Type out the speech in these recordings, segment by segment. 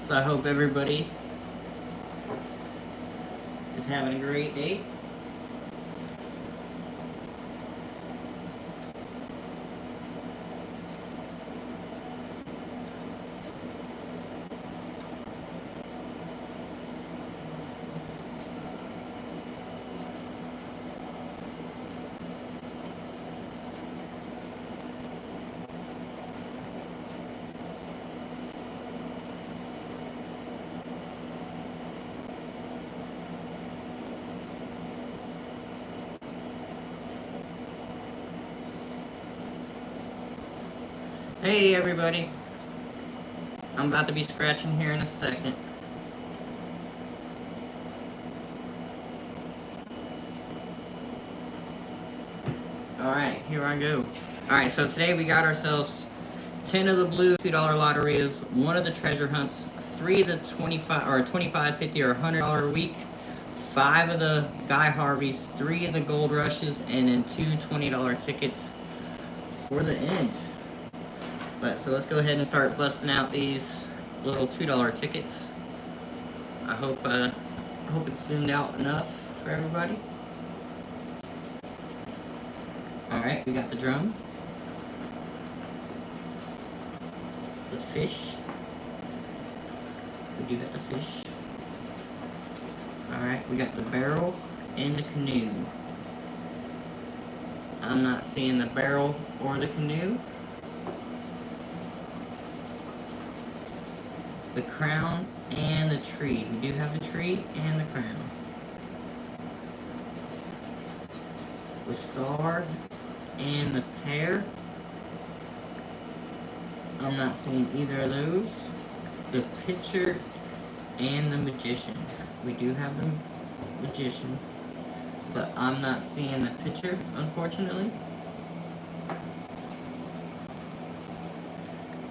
So I hope everybody is having a great day. Hey everybody, I'm about to be scratching here in a second. Alright, here I go. Alright, so today we got ourselves 10 of the blue $2 lotterias, 1 of the treasure hunts, 3 of the 25 or 25, 50 or $100 a week, 5 of the Guy Harveys, 3 of the gold rushes, and then 2 $20 tickets for the end. But so let's go ahead and start busting out these little $2 tickets. I hope it's zoomed out enough for everybody. Alright, we got the drum, the fish. We do got the fish. Alright, we got the barrel and the canoe. I'm not seeing the barrel or the canoe. The crown and the tree. We do have the tree and the crown. The star and the pear. I'm not seeing either of those. The pitcher and the magician. We do have the magician, but I'm not seeing the pitcher, unfortunately.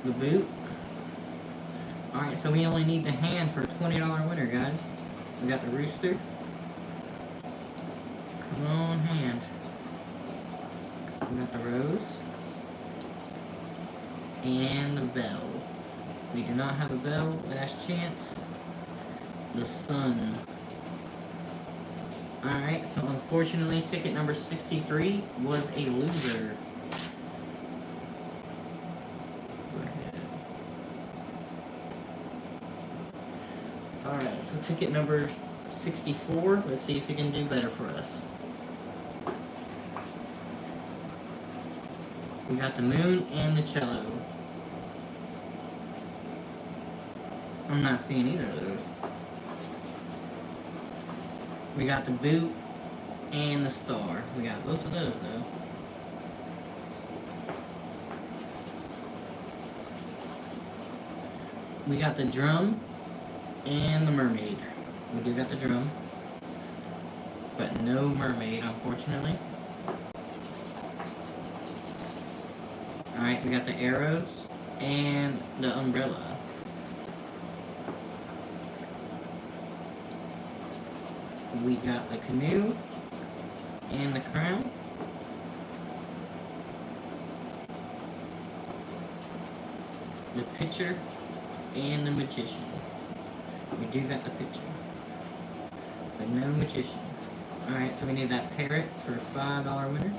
The boot. Alright, so we only need the hand for a $20 winner, guys. So we got the rooster. Come on, hand. We got the rose. And the bell. We do not have a bell. Last chance. The sun. Alright, so unfortunately, ticket number 63 was a loser. Alright, so ticket number 64, let's see if it can do better for us. We got the moon and the cello. I'm not seeing either of those. We got the boot and the star. We got both of those though. We got the drum and the mermaid. We do got the drum, but no mermaid, unfortunately. Alright, we got the arrows and the umbrella. We got the canoe and the crown. The pitcher and the magician. We do got the picture, but no magician. Alright, so we need that parrot for a $5 winner.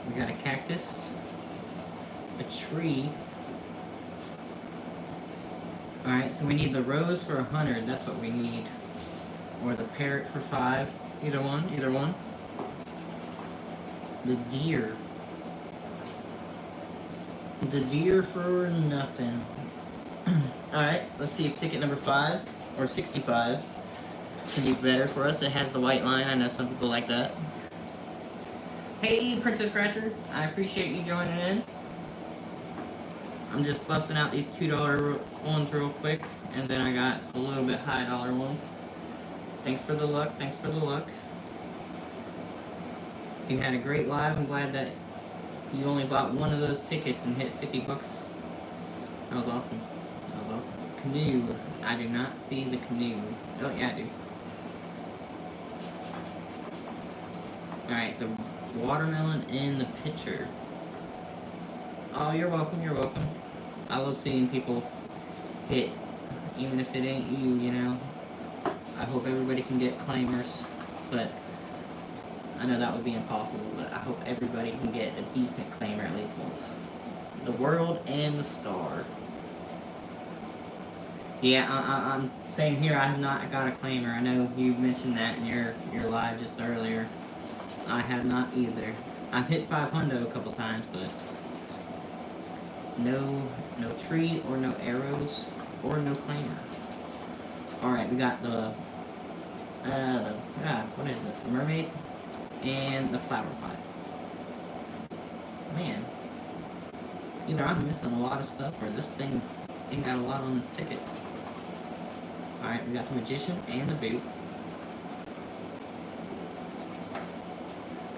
We got a cactus, a tree. Alright, so we need the rose for 100, that's what we need. Or the parrot for 5. Either one, either one. The deer. The deer for nothing. Alright, let's see if ticket number 5 or 65 can do better for us. It has the white line. I know some people like that. Hey, Princess Scratcher. I appreciate you joining in. I'm just busting out these $2 ones real quick, and then I got a little bit high dollar ones. Thanks for the luck. Thanks for the luck. You had a great live. I'm glad that you only bought one of those tickets and hit 50 bucks. That was awesome. That was awesome. Canoe. I do not see the canoe. Oh, yeah, I do. Alright, the watermelon and the pitcher. Oh, you're welcome, you're welcome. I love seeing people hit even if it ain't you, you know. I hope everybody can get claimers, but I know that would be impossible, but I hope everybody can get a decent claimer at least once. The world and the star. Yeah, I'm same here. I have not got a claimer. I know you mentioned that in your live just earlier. I have not either. I've hit 500 a couple times, but no tree or no arrows or no claimer. All right, we got the what is it? The mermaid and the flower pot. Man, either I'm missing a lot of stuff or this thing ain't got a lot on this ticket. Alright, we got the magician and the boot.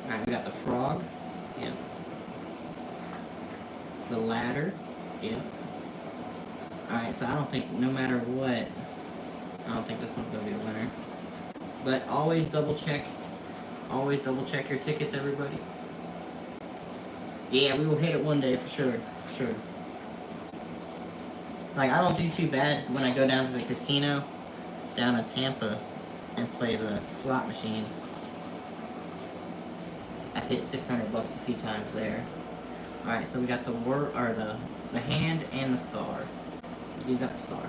Alright, we got the frog. Yep. The ladder. Yep. Alright, so I don't think, no matter what, I don't think this one's going to be a winner. But always double check. Always double check your tickets, everybody. Yeah, we will hit it one day for sure. For sure. Like, I don't do too bad when I go down to the casino down in Tampa and play the slot machines. I've hit 600 bucks a few times there. Alright, so we got the hand and the star. You got the star.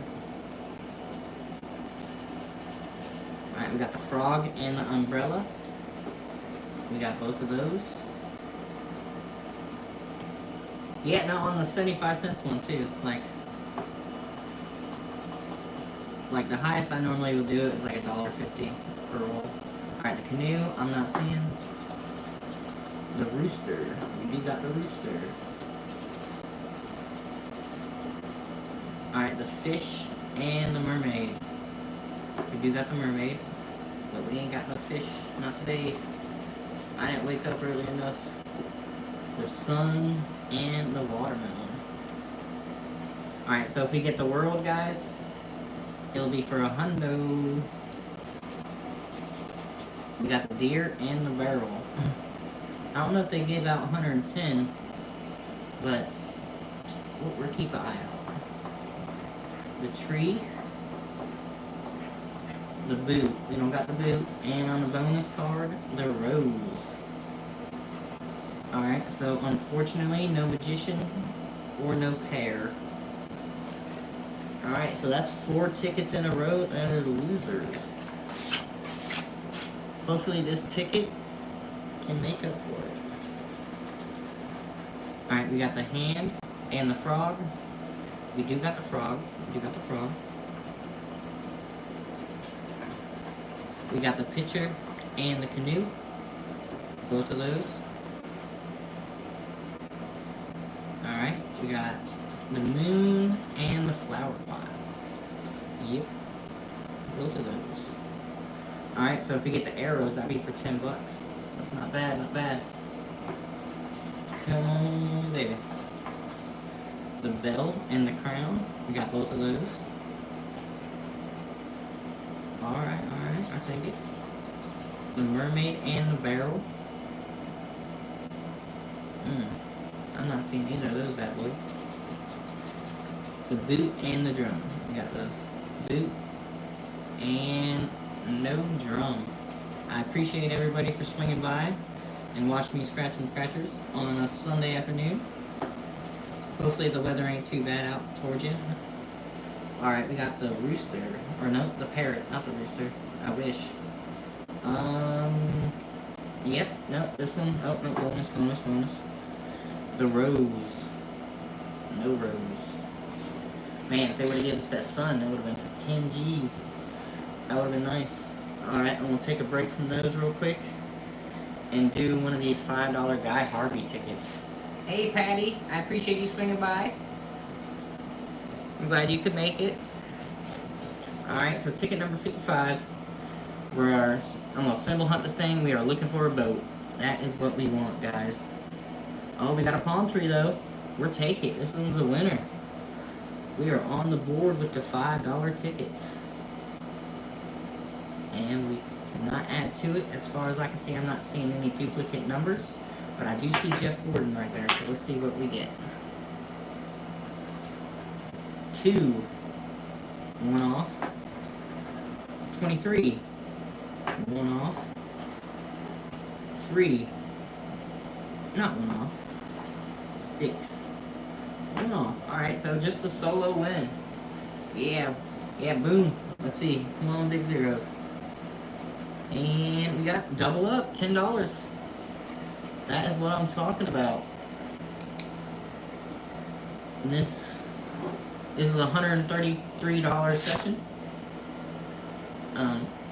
Alright, we got the frog and the umbrella. We got both of those. Yeah, no, on the 75 cents one too. Like the highest I normally would do it is like $1.50 per roll. Alright, the canoe, I'm not seeing. The rooster. We do got the rooster. Alright, the fish and the mermaid. We do got the mermaid, but we ain't got no fish. Not today. I didn't wake up early enough. The sun and the watermelon. Alright, so if we get the world, guys, it'll be for $100. We got the deer and the barrel. I don't know if they gave out 110, but we'll keep an eye out. The tree, the boot. We don't got the boot, and on the bonus card, the rose. Alright, so unfortunately, no magician or no pair. Alright, so that's 4 tickets in a row that are losers. Hopefully this ticket can make up for it. Alright, we got the hand and the frog. We do got the frog. We do got the frog. We got the pitcher and the canoe. Both of those. Alright, we got the moon and the flower pot. Yep. Both of those. Alright, so if we get the arrows, that'd be for 10 bucks. That's not bad, not bad. Come on, baby. The bell and the crown. We got both of those. Alright, I'll take it. The mermaid and the barrel. I'm not seeing either of those bad boys. The boot and the drum. We got the boot and no drum. I appreciate everybody for swinging by and watching me scratch and scratchers on a Sunday afternoon. Hopefully the weather ain't too bad out towards you. Alright, we got the rooster. Or no, the parrot, not the rooster. I wish. Yep, no, this one. Oh, no, bonus. The rose. No rose. Man, if they would have given us that sun, that would have been for 10 G's. That would have been nice. Alright, I'm going to take a break from those real quick and do one of these $5 Guy Harvey tickets. Hey, Patty, I appreciate you swinging by. I'm glad you could make it. Alright, so ticket number 55. I'm going to symbol hunt this thing. We are looking for a boat. That is what we want, guys. Oh, we got a palm tree, though. We're taking it. This one's a winner. We are on the board with the $5 tickets. And we cannot add to it. As far as I can see, I'm not seeing any duplicate numbers. But I do see Jeff Gordon right there. So let's see what we get. 2, 1 off. 23. 1 off. 3. Not 1 off. 6. 1 off. Alright, so just a solo win. Yeah. Yeah, boom. Let's see. Come on, big zeros. And we got double up, $10. That is what I'm talking about. And this is a $133 session.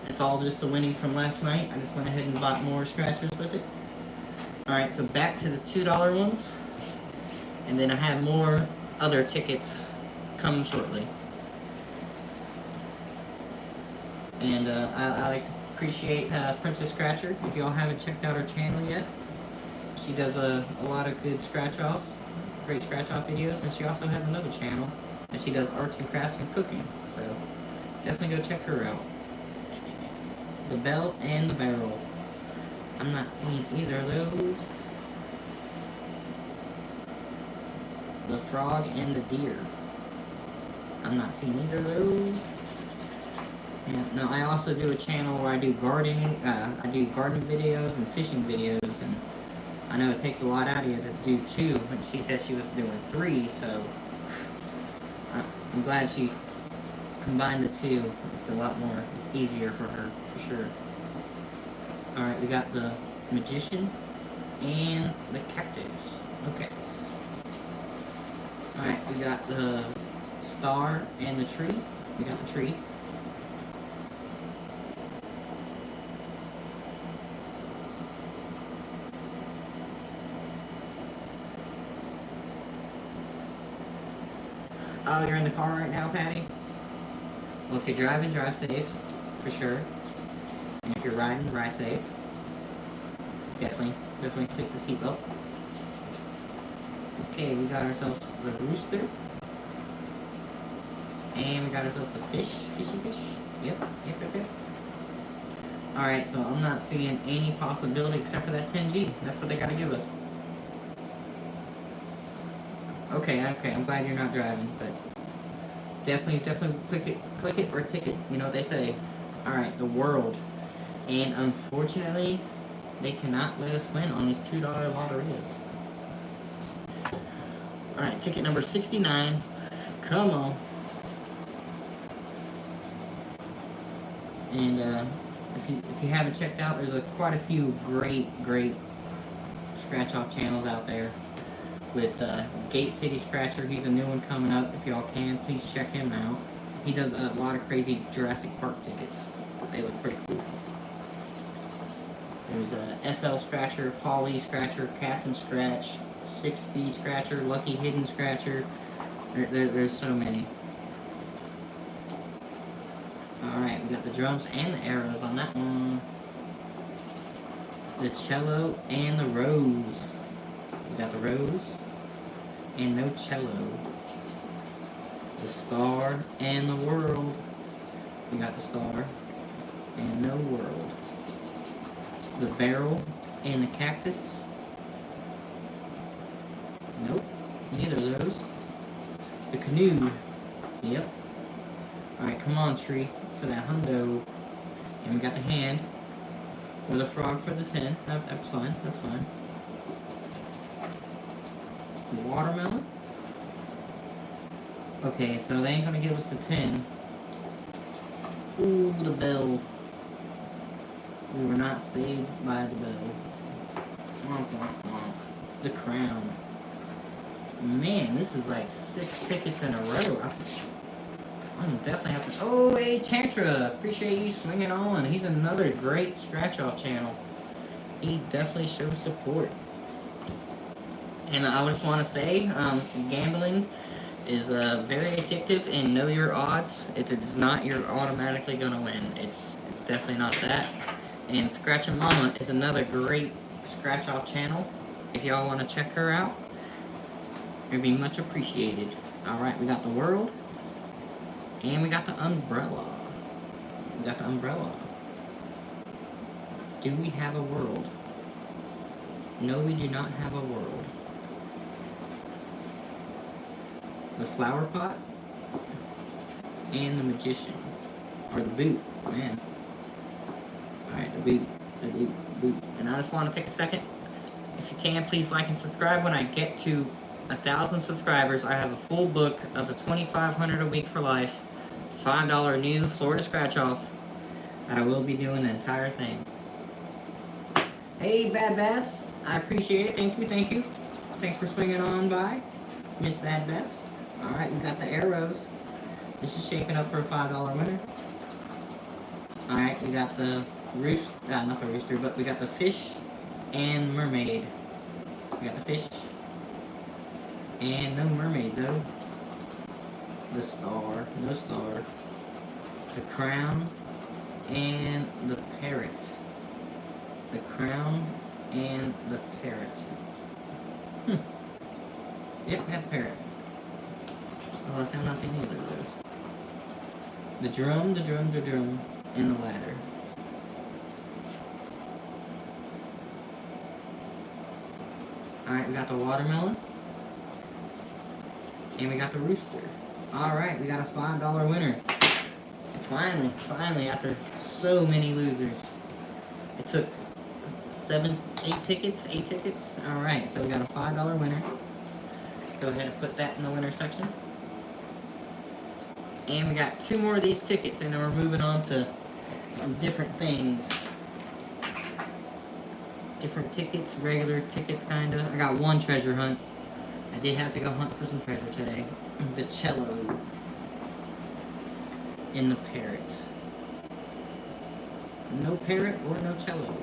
It's all just the winning from last night. I just went ahead and bought more scratchers with it. Alright, so back to the $2 ones. And then I have more other tickets coming shortly. And I like to appreciate Princess Scratcher. If y'all haven't checked out her channel yet, she does a lot of good scratch-offs, great scratch-off videos, and she also has another channel that she does arts and crafts and cooking. So definitely go check her out. The bell and the barrel. I'm not seeing either of those. The frog and the deer. I'm not seeing either of those. Yeah, no, I also do a channel where I do gardening. I do garden videos and fishing videos, and I know it takes a lot out of you to do 2, but she said she was doing 3, so I'm glad she combined the 2. It's a lot more, it's easier for her, for sure. Alright, we got the magician and the cactus. Okay. Alright, we got the star and the tree. We got the tree. Oh, you're in the car right now, Patty? Well, if you're driving, drive safe, for sure. And if you're riding, ride safe. Definitely take the seatbelt. Okay, we got ourselves the rooster. And we got ourselves the fishy fish. Yep. Alright, so I'm not seeing any possibility except for that 10G. That's what they gotta give us. Okay, I'm glad you're not driving, but definitely click it or ticket. You know what they say. Alright, the world. And unfortunately, they cannot let us win on these $2 lotteries. Alright, ticket number 69. Come on. And if you haven't checked out, there's quite a few great scratch-off channels out there. With Gate City Scratcher, he's a new one coming up. If y'all can, please check him out. He does a lot of crazy Jurassic Park tickets. They look pretty cool. There's FL Scratcher, Polly Scratcher, Captain Scratch, 6-Speed Scratcher, Lucky Hidden Scratcher. There's so many. Alright, we got the drums and the arrows on that one. The cello and the rose. We got the rose and no cello. The star and the world. We got the star and no world. The barrel and the cactus. Nope, neither of those. The canoe. Yep. Alright, come on, tree, for that hundo. And we got the hand. With a frog for the 10. That's fine, that's fine. Watermelon. Okay, so they ain't gonna give us the 10. Ooh, the bell. We were not saved by the bell. Womp, womp, womp. The crown. Man, this is like 6 tickets in a row. I'm definitely have to. Oh, hey, Tantra. Appreciate you swinging on. He's another great scratch-off channel. He definitely shows support. And I just want to say, gambling is very addictive, and know your odds. If it's not, you're automatically going to win. It's definitely not that. And Scratchin' Mama is another great scratch-off channel. If y'all want to check her out, it'd be much appreciated. Alright, we got the world. And we got the umbrella. Do we have a world? No, we do not have a world. The flower pot. and the Magician. Or the Boot, man. Alright, the Boot. The Boot. And I just want to take a second. If you can, please like and subscribe. When I get to 1,000 subscribers, I have a full book of the 2,500 a week for life, $5 new Florida scratch off, that I will be doing the entire thing. Hey, Bad Bass, I appreciate it. Thank you, thank you. Thanks for swinging on by, Miss Bad Bass. All right, we got the arrows. This is shaping up for a $5 winner. All right, we got the rooster, not the rooster, but we got the fish and mermaid. We got the fish. And no mermaid, though. The star. No star. The crown. And the parrot. The crown and the parrot. Yep, we got the parrot. Oh, I'm not seeing either of those. The drum, and the ladder. Alright, we got the watermelon. And we got the rooster. Alright, we got a $5 winner. Finally, after so many losers. It took 8 tickets. Alright, so we got a $5 winner. Go ahead and put that in the winner section. And we got 2 more of these tickets, and then we're moving on to different things. Different tickets, regular tickets, kinda. I got 1 treasure hunt. I did have to go hunt for some treasure today. The cello. And the parrot. No parrot or no cello.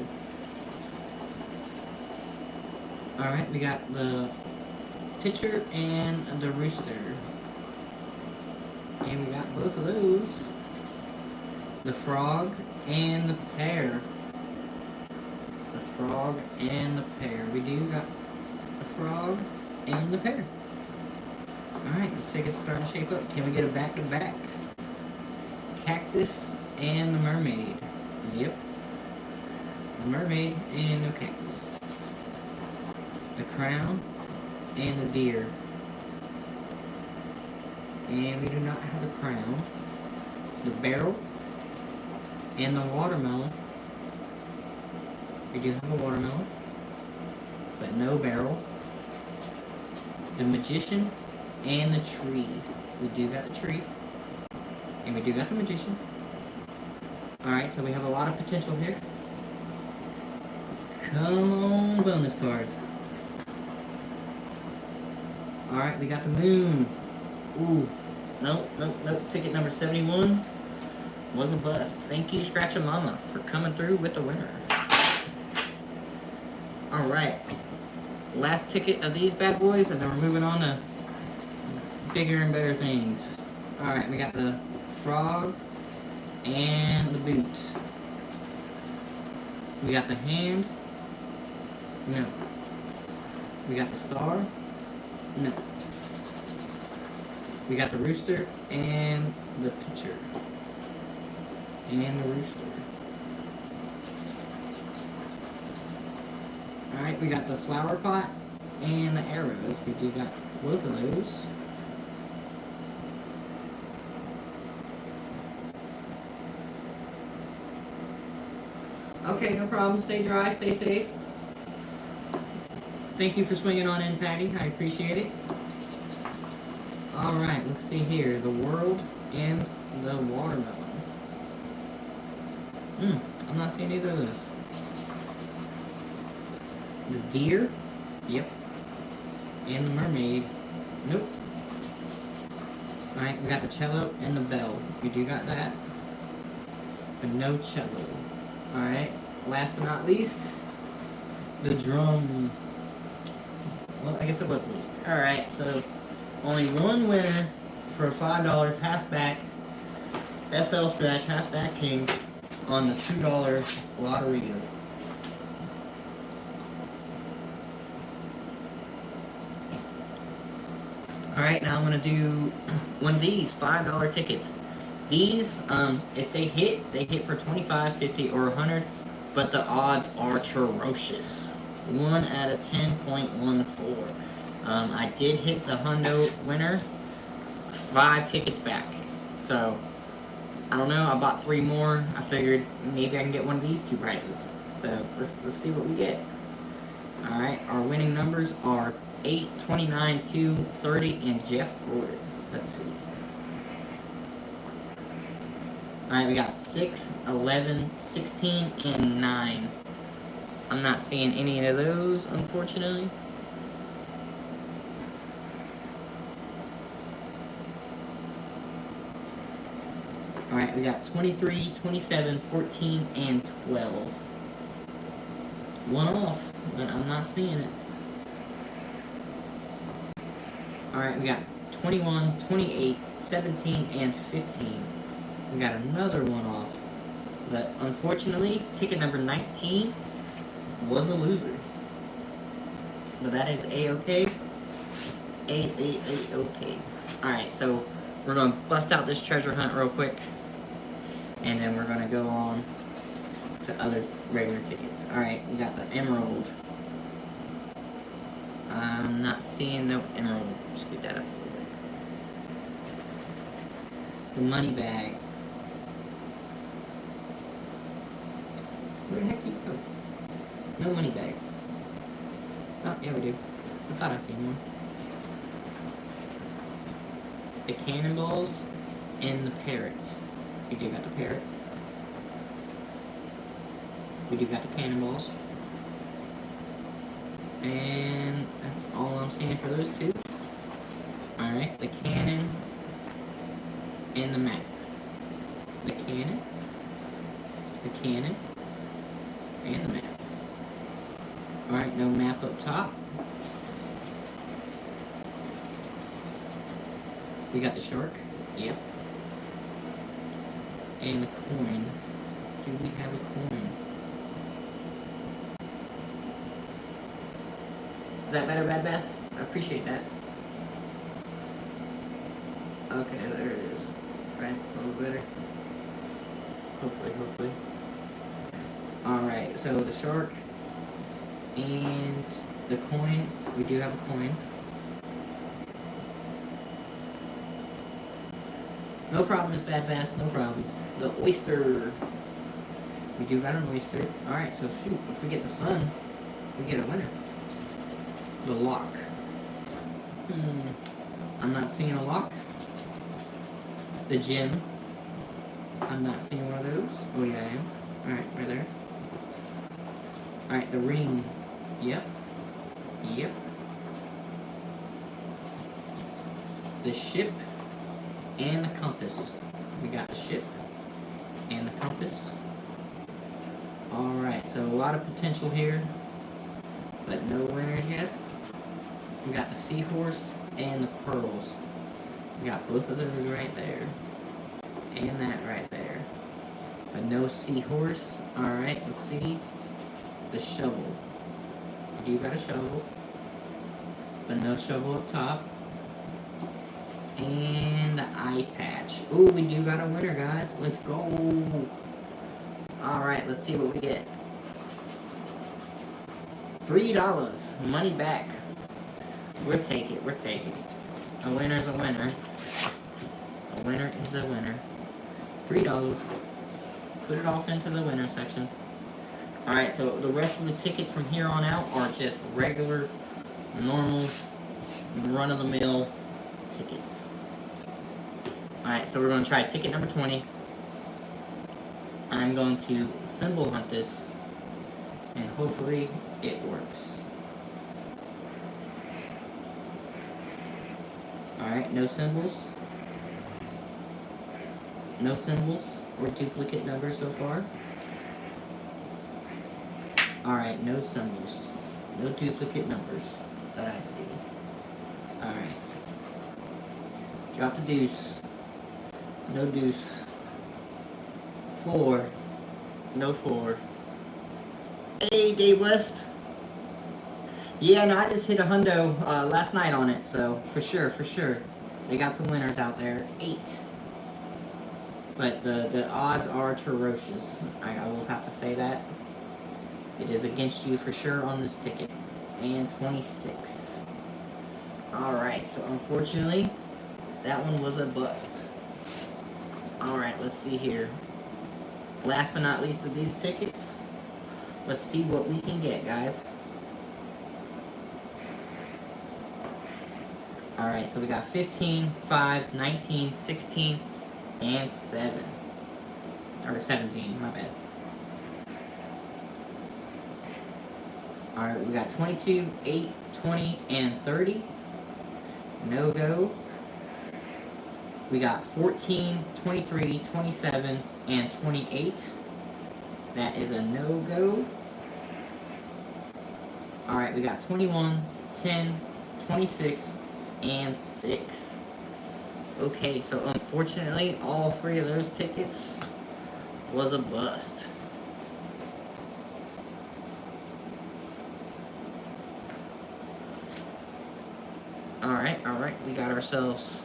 Alright, we got the pitcher and the rooster. And we got both of those. The frog and the pear. The frog and the pear. We do got the frog and the pear. Alright, let's take a start to shape up. Can we get a back-to-back? Cactus and the mermaid. Yep. The mermaid and no cactus. The crown and the deer. And we do not have a crown. The barrel and the watermelon. We do have a watermelon, but no barrel. The magician and the tree. We do got the tree. And we do got the magician. Alright, so we have a lot of potential here. Come on, bonus card. Alright, we got the moon. Ooh. Nope. Ticket number 71 was a bust. Thank you, Scratch-A-Mama, for coming through with the winner. Alright. Last ticket of these bad boys, and then we're moving on to bigger and better things. Alright, we got the frog and the boot. We got the hand. No. We got the star. No. We got the rooster and the pitcher. And the rooster. Alright, we got the flower pot and the arrows. We do got both of those. Okay, no problem. Stay dry, stay safe. Thank you for swinging on in, Patty. I appreciate it. Alright, let's see here. The world and the watermelon. I'm not seeing either of those. The deer. Yep. And the mermaid. Nope. Alright, we got the cello and the bell. We do got that. But no cello. Alright. Last but not least, the drum. Well, I guess it was least. Alright, so only 1 winner for $5, halfback FL Scratch, halfback king on the $2 lotterias. Alright, now I'm going to do one of these $5 tickets. These, if they hit for 25, 50, or 100, but the odds are atrocious. 1 out of 10.14. I did hit the hundo winner 5 tickets back. So, I don't know. I bought 3 more. I figured maybe I can get one of these 2 prizes. So, let's see what we get. Alright, our winning numbers are 8, 29, 2, 30, and Jeff Gordon. Let's see. Alright, we got 6, 11, 16, and 9. I'm not seeing any of those, unfortunately. Alright, we got 23, 27, 14, and 12. One off, but I'm not seeing it. Alright, we got 21, 28, 17, and 15. We got another one off. But unfortunately, ticket number 19 was a loser. But that is A-okay. A-okay. Alright, so we're going to bust out this treasure hunt real quick. And then we're going to go on to other regular tickets. Alright, we got the emerald. I'm not seeing no emerald. Scoot that up a little bit. The money bag. Where the heck did you go? No money bag. Oh, yeah, we do. I thought I seen one. The cannonballs and the parrot. We do got the parrot. We do got the cannonballs. And that's all I'm seeing for those 2. Alright, the cannon and the map. The cannon, and the map. Alright, no map up top. We got the shark. Yep. And the coin. Do we have a coin? Is that better, Bad Bass? I appreciate that. Okay, there it is. Right, a little better. Hopefully. Alright, so the shark and the coin. We do have a coin. No problem, Miss Bad Bass, no problem. The oyster. We do got an oyster. Alright, so shoot, if we get the sun, we get a winner. The lock. I'm not seeing a lock. The gem. I'm not seeing one of those. Oh yeah, I am. Alright, right there. Alright, the ring. Yep. The ship and the compass. We got the ship and the compass. Alright, so a lot of potential here, but no winners yet. We got the seahorse and the pearls. We got both of those right there. And that right there. But no seahorse. Alright, let's see. The shovel. We do got a shovel. But no shovel up top. And the eye patch. Ooh, we do got a winner, guys. Let's go. Alright, let's see what we get. $3. Money back. We'll take it. A winner's a winner. A winner is a winner. $3. Put it off into the winner section. Alright, so the rest of the tickets from here on out are just regular, normal, run-of-the-mill tickets. Alright, so we're going to try ticket number 20. I'm going to symbol hunt this, and hopefully it works. Alright, no symbols. No symbols or duplicate numbers so far. Alright, no symbols. No duplicate numbers that I see. Alright. Drop the deuce. No deuce. 4. No 4. Hey, Dave West. Yeah, no, I just hit a hundo last night on it, so for sure. They got some winners out there. 8. But the odds are atrocious. I will have to say that. It is against you for sure on this ticket. And 26. Alright, so unfortunately, that one was a bust. Alright, let's see here. Last but not least of these tickets, let's see what we can get, guys. Alright, so we got 15, 5, 19, 16, and 7. Or 17, my bad. Alright, we got 22, 8, 20, and 30. No go. We got 14, 23, 27, and 28. That is a no-go. Alright, we got 21, 10, 26, and 6. Okay, so unfortunately, all 3 of those tickets was a bust. Alright, we got ourselves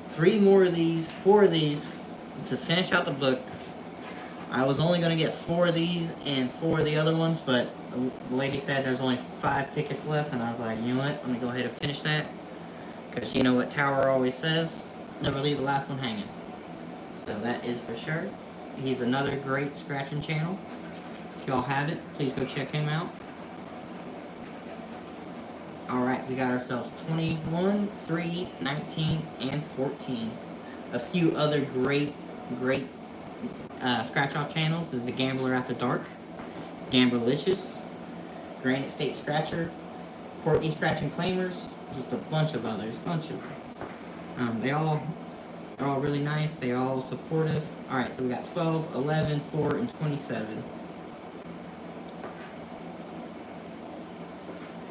4 of these to finish out the book. I was only going to get 4 of these and 4 of the other ones, but the lady said there's only 5 tickets left, and I was like, you know what, I'm going to go ahead and finish that, because you know what Tower always says, never leave the last one hanging. So that is for sure. He's another great scratching channel. If y'all haven't, please go check him out. Alright, we got ourselves 21, 3, 19, and 14. A few other great scratch-off channels is the Gambler After Dark, Gamblelicious, Granite State Scratcher, Courtney Scratching Claimers, just a bunch of others, they all are all really nice, they all supportive. Alright, so we got 12, 11, 4, and 27.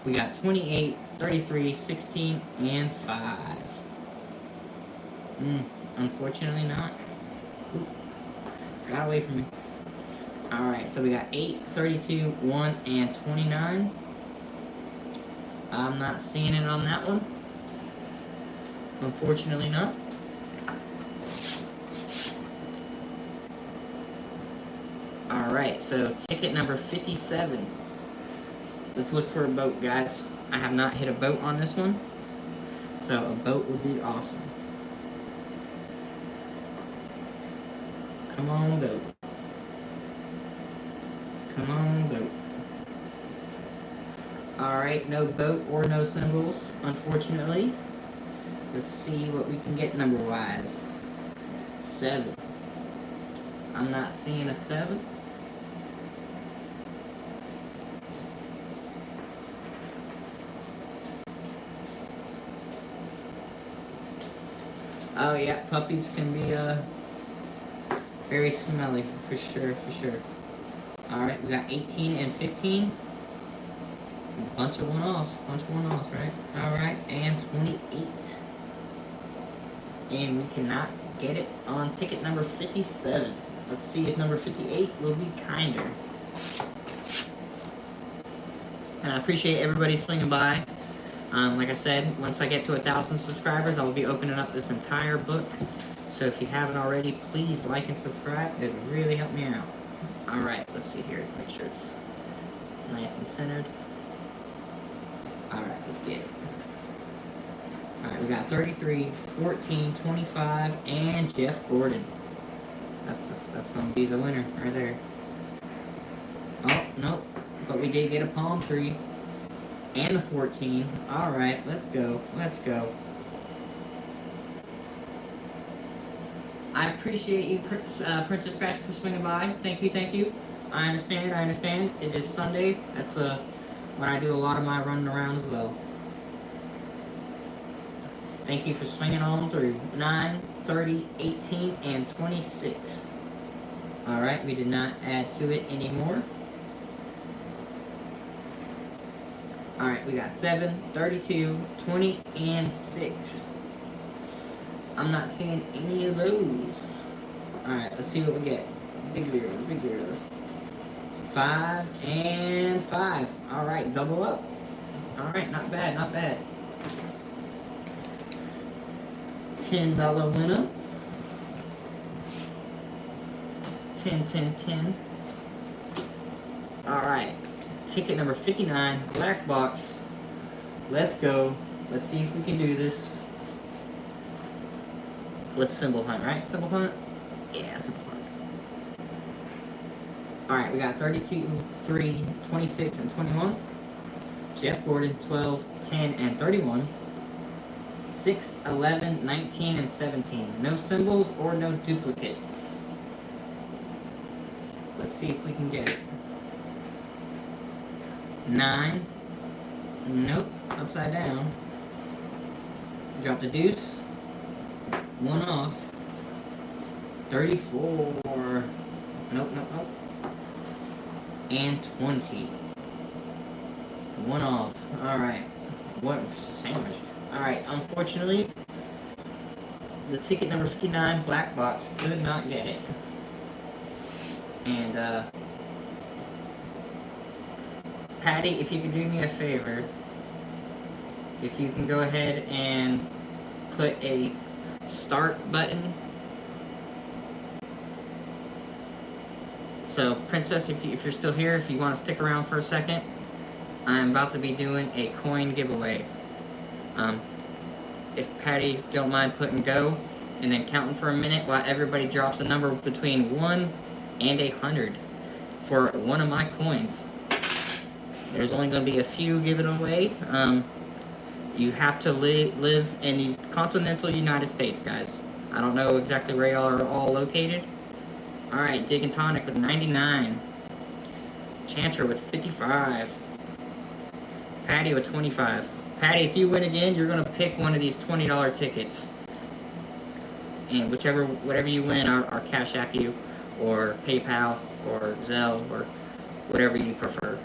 We got 28, 33, 16, and 5. Unfortunately not. Ooh, got away from me. Alright, so we got 8, 32, 1, and 29. I'm not seeing it on that one. Unfortunately not. Alright, so ticket number 57. Let's look for a boat, guys. I have not hit a boat on this one, so a boat would be awesome. Come on, boat. Come on, boat. Alright, no boat or no symbols, unfortunately. Let's see what we can get number-wise. 7. I'm not seeing a 7. Oh yeah, puppies can be very smelly, for sure. Alright, we got 18 and 15. A bunch of one-offs, right? Alright, and 28. And we cannot get it on ticket number 57. Let's see if number 58 will be kinder. And I appreciate everybody swinging by. Like I said, once I get to 1,000 subscribers, I will be opening up this entire book. So if you haven't already, please like and subscribe. It would really help me out. Alright, let's see here. Make sure it's nice and centered. Alright, let's get it. Alright, we got 33, 14, 25, and Jeff Gordon. That's going to be the winner right there. Oh, nope. But we did get a palm tree. And the 14. Alright, let's go. I appreciate you, Princess Scratch, for swinging by. Thank you. I understand. It is Sunday. That's when I do a lot of my running around as well. Thank you for swinging on through. 9, 30, 18, and 26. Alright, we did not add to it anymore. Alright, we got 7, 32, 20, and 6. I'm not seeing any of those. Alright, let's see what we get. Big zeros. 5 and 5. Alright, double up. Alright, not bad. $10 winner. 10. Alright. Ticket number 59, black box. Let's go. Let's see if we can do this. Let's symbol hunt, right? Symbol hunt? Yeah, symbol hunt. Alright, we got 32, 3, 26, and 21. Jeff Gordon, 12, 10, and 31. 6, 11, 19, and 17. No symbols or no duplicates. Let's see if we can get it. 9. Nope. Upside down. Drop the deuce. 1 off. 34. Nope. And 20. 1 off. Alright. What? Sandwiched. Alright, unfortunately, the ticket number 59, Black Box, could not get it. And, Patty, if you could do me a favor, if you can go ahead and put a start button. So, Princess, if you're still here, if you want to stick around for a second, I'm about to be doing a coin giveaway. If Patty don't mind putting go and then counting for a minute while everybody drops a number between 1 and 100 for one of my coins. There's only going to be a few given away. You have to live in the continental United States, guys. I don't know exactly where y'all are all located. Alright, Dig and Tonic with 99. Chanter with 55. Patty with 25. Patty, if you win again, you're going to pick one of these $20 tickets. And whatever you win, our Cash App you, or PayPal, or Zelle, or whatever you prefer.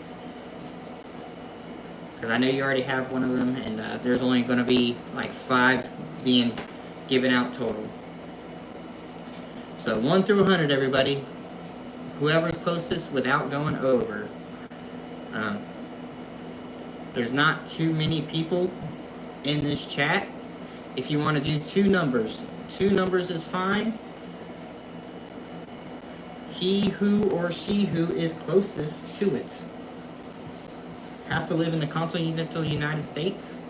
Because I know you already have one of them, and there's only going to be like 5 being given out total. So 1 through 100, everybody. Whoever's closest without going over. There's not too many people in this chat. If you want to do 2 numbers is fine. He who or she who is closest to it have to live in the continental United States.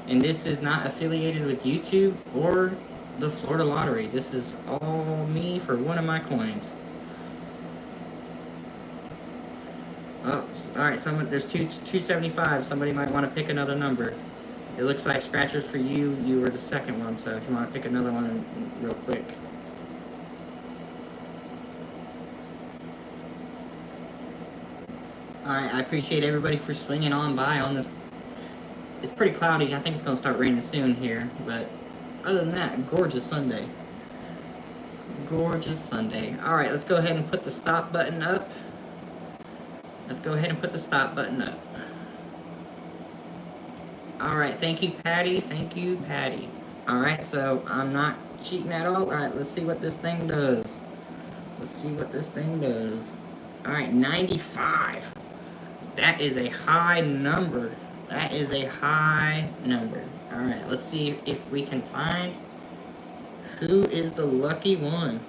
And this is not affiliated with YouTube or the Florida Lottery. This is all me for one of my coins. Oh, alright, there's 275. Somebody might want to pick another number. It looks like scratchers for you. You were the second one, so if you want to pick another one real quick. Alright, I appreciate everybody for swinging on by on this. It's pretty cloudy. I think it's going to start raining soon here, but other than that, gorgeous Sunday. Gorgeous Sunday. Alright, let's go ahead and put the stop button up. Alright, thank you, Patty. Alright, so I'm not cheating at all. Alright, let's see what this thing does. Alright, 95. That is a high number. Alright, let's see if we can find who is the lucky one.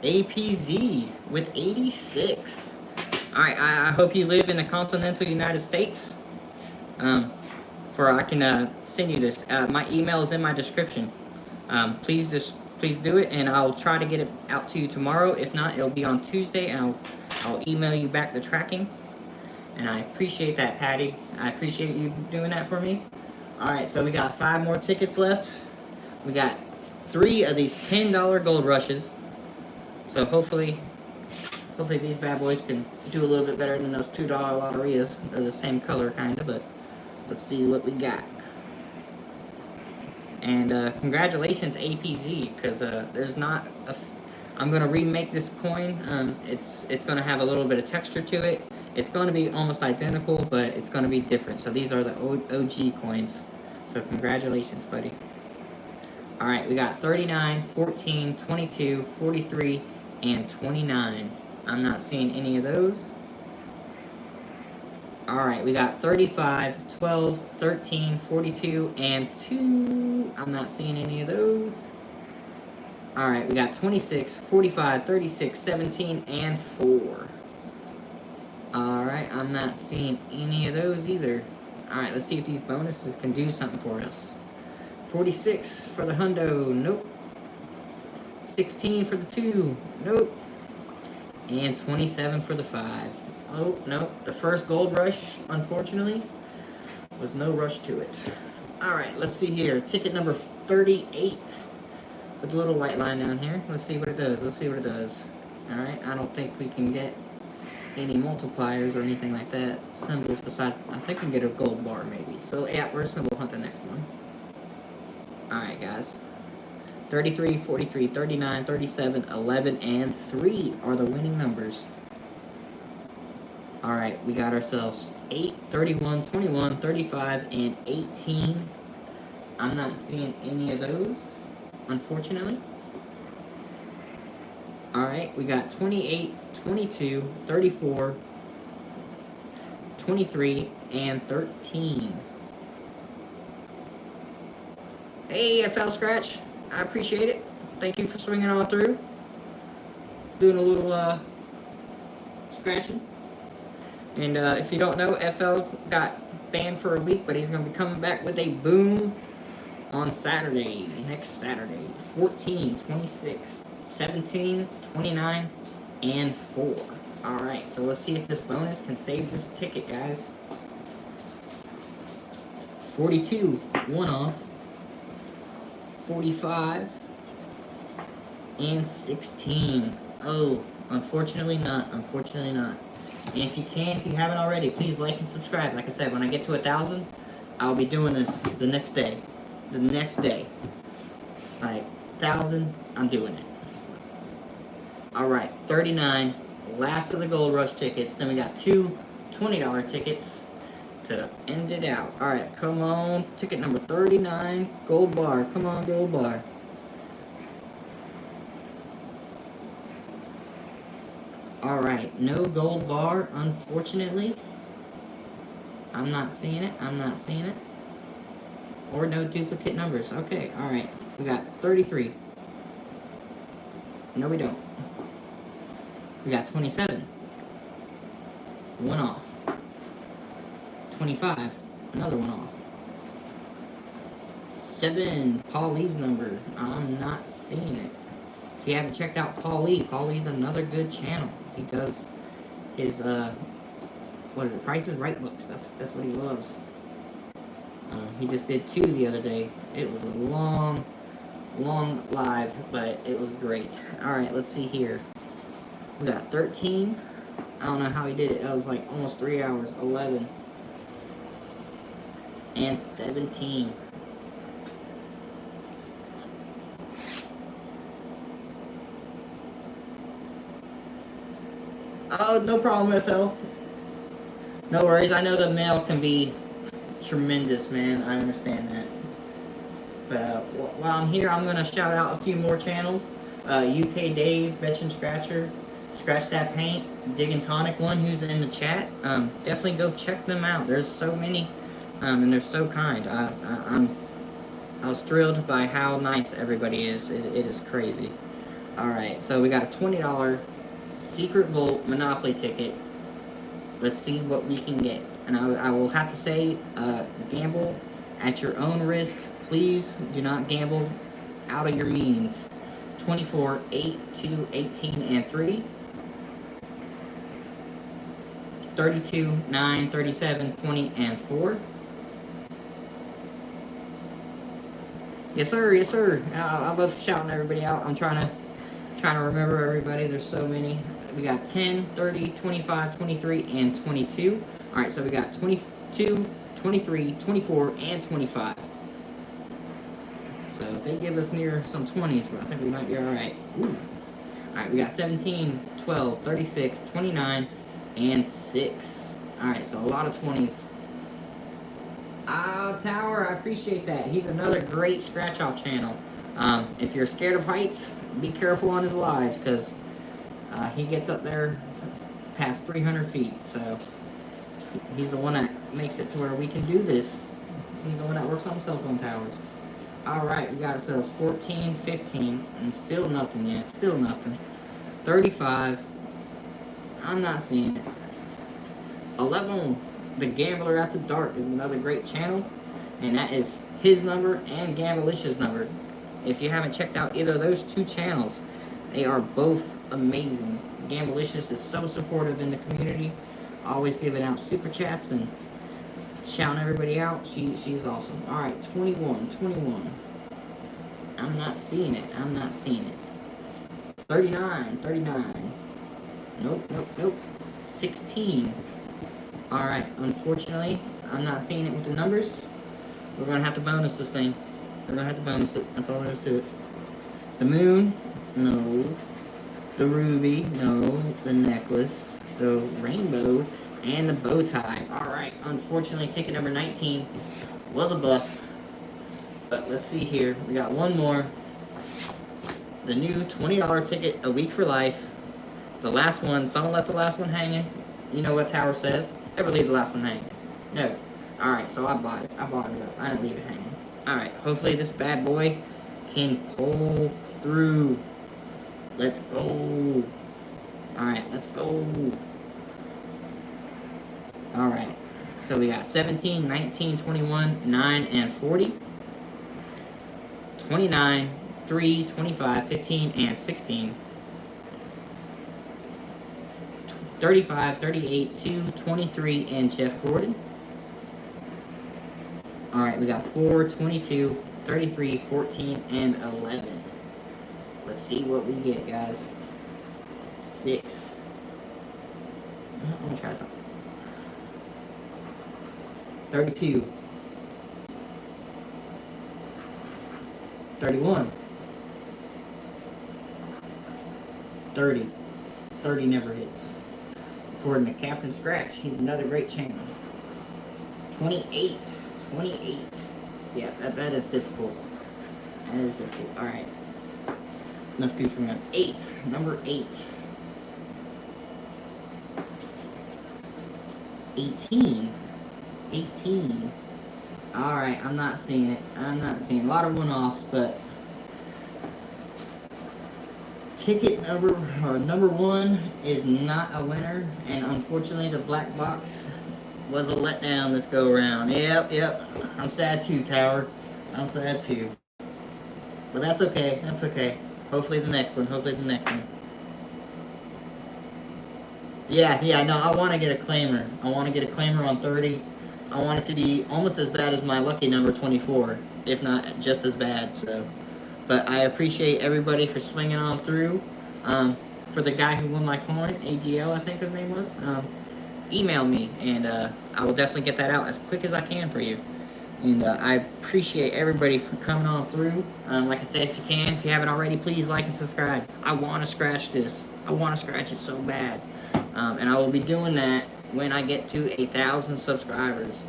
APZ with 86. Alright, I hope you live in the continental United States. I can send you this. My email is in my description. Please do it, and I'll try to get it out to you tomorrow. If not, it'll be on Tuesday, and I'll email you back the tracking. And I appreciate that, Patty. I appreciate you doing that for me. Alright, so we got 5 more tickets left. We got 3 of these $10 gold rushes. So hopefully these bad boys can do a little bit better than those $2 lotterias. They're the same color, kind of, but let's see what we got. And congratulations, APZ, because there's not a... I'm going to remake this coin. It's going to have a little bit of texture to it. It's going to be almost identical, but it's going to be different. So these are the OG coins. So congratulations, buddy. Alright, we got 39, 14, 22, 43, and 29. I'm not seeing any of those. Alright, we got 35, 12, 13, 42, and 2. I'm not seeing any of those. Alright, we got 26, 45, 36, 17, and 4. Alright, I'm not seeing any of those either. Alright, let's see if these bonuses can do something for us. 46 for the hundo. Nope. 16 for the 2. Nope. And 27 for the 5. Oh, nope. The first gold rush, unfortunately, was no rush to it. Alright, let's see here. Ticket number 38. With a little white line down here. Let's see what it does. Let's see what it does. Alright, I don't think we can get any multipliers or anything like that. Symbols besides, I think we can get a gold bar maybe. So, yeah, we're symbol hunt the next one. Alright, guys. 33, 43, 39, 37, 11, and 3 are the winning numbers. Alright, we got ourselves 8, 31, 21, 35, and 18. I'm not seeing any of those, unfortunately. Alright, we got 28, 22, 34, 23, and 13. Hey, FL Scratch. I appreciate it. Thank you for swinging on through. Doing a little, scratching. And if you don't know, FL got banned for a week, but he's going to be coming back with a boom on Saturday, next Saturday. 14, 26, 17, 29, and 4. Alright, so let's see if this bonus can save this ticket, guys. 42, 1 off. 45, and 16. Oh, unfortunately not. Unfortunately not. And if you haven't already, please like and subscribe. Like I said, when I get to 1,000, I'll be doing this the next day. The next day. Like, 1,000, I'm doing it. Alright, 39. Last of the Gold Rush tickets. Then we got 2 $20 tickets to end it out. Alright, come on. Ticket number 39. Gold bar. Come on, gold bar. Alright, no gold bar, unfortunately. I'm not seeing it. I'm not seeing it. Or no duplicate numbers. Okay, alright. We got 33. No, we don't. We got 27. 1 off. 25. Another 1 off. 7. Paul Lee's number. I'm not seeing it. If you haven't checked out Paul Lee's another good channel. He does his, what is it, Price is Right books. That's what he loves. He just did 2 the other day. It was a long live, but it was great. Alright, let's see here. We got 13. I don't know how he did it. That was like almost 3 hours. 11. And 17. Oh, no problem, FL. No worries. I know the mail can be tremendous, man. I understand that. But while I'm here, I'm going to shout out a few more channels. UK Dave, Veteran Scratcher, Scratch That Paint, Diggin' Tonic One, who's in the chat. Definitely go check them out. There's so many, and they're so kind. I was thrilled by how nice everybody is. It is crazy. Alright, so we got a $20 Secret Vault Monopoly ticket. Let's see what we can get. And I will have to say, gamble at your own risk. Please do not gamble out of your means. 24, 8, 2, 18, and 3. 32, 9, 37, 20, and 4. Yes, sir. Yes, sir. I love shouting everybody out. I'm trying to remember everybody. There's so many. We got 10, 30, 25, 23, and 22. All right, so we got 22, 23, 24, and 25. So if they give us near some 20s, but I think we might be all right. Ooh. All right, we got 17, 12, 36, 29, and 6. All right, so a lot of 20s. Ah, Tower, I appreciate that. He's another great scratch-off channel. If you're scared of heights, be careful on his lives, because he gets up there past 300 feet. So, He's the one that makes it to where we can do this. He's the one that works on cell phone towers. Alright, we got ourselves 14, 15, and still nothing yet. Still nothing. 35. I'm not seeing it. 11. The Gambler After Dark is another great channel. And that is his number and Gamblicious number. If you haven't checked out either of those two channels, they are both amazing. Gamblicious is so supportive in the community. Always giving out super chats and shouting everybody out. She's awesome. Alright, 21. I'm not seeing it. 39. Nope. 16. Alright, unfortunately, I'm not seeing it with the numbers. We're going to have to bonus this thing. That's all there is to it. The moon, no. The ruby, no. The necklace, the rainbow, and the bow tie. Alright, unfortunately, ticket number 19 was a bust. But let's see here. We got one more. The new $20 ticket, a week for life. The last one, someone left the last one hanging. You know what Tower says? Never leave the last one hanging. No. Alright, so I bought it. I didn't leave it hanging. Alright, hopefully this bad boy can pull through. Let's go. Alright, let's go. Alright, so we got 17, 19, 21, 9, and 40. 29, 3, 25, 15, and 16. 35, 38, 2, 23, and Jeff Gordon. Alright, we got 4, 22, 33, 14, and 11. Let's see what we get, guys. 6. I'm gonna try something. 32. 31. 30. 30 never hits. According to Captain Scratch, he's another great channel. 28. 28. Yeah, that is difficult. Alright. Enough goofing up. 8. Number 8. 18. 18. Alright, I'm not seeing it. A lot of one-offs, but ticket number 1 is not a winner, and unfortunately the black box was a letdown this go around. Yep. I'm sad too, Tower. I'm sad too. But that's okay. Hopefully the next one. Yeah, no, I want to get a claimer. On 30. I want it to be almost as bad as my lucky number 24, if not just as bad, so. But I appreciate everybody for swinging on through. For the guy who won my coin, AGL, I think his name was, email me, and I will definitely get that out as quick as I can for you. And I appreciate everybody for coming on through. Like I said, if you haven't already, please like and subscribe. I want to scratch this. I want to scratch it so bad. And I will be doing that when I get to 1,000 subscribers.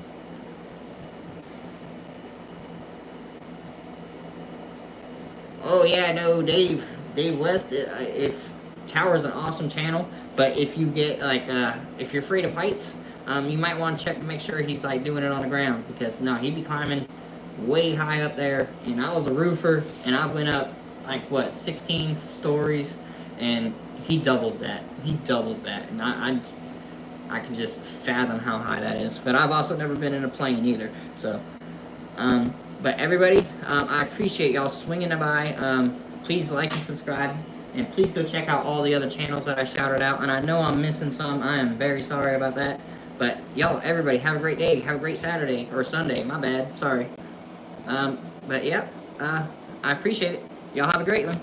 Oh yeah, no, Dave West, if Tower's an awesome channel, but if you get, like, if you're afraid of heights, you might want to check to make sure he's, like, doing it on the ground, because, no, he'd be climbing way high up there, and I was a roofer, and I went up, like, 16 stories, and he doubles that, and I can just fathom how high that is, but I've also never been in a plane either, so, but everybody, I appreciate y'all swinging by. Please like and subscribe, and please go check out all the other channels that I shouted out. And I know I'm missing some. I am very sorry about that. But y'all, everybody, have a great day. Have a great Saturday or Sunday. My bad. Sorry. But yeah, I appreciate it. Y'all have a great one.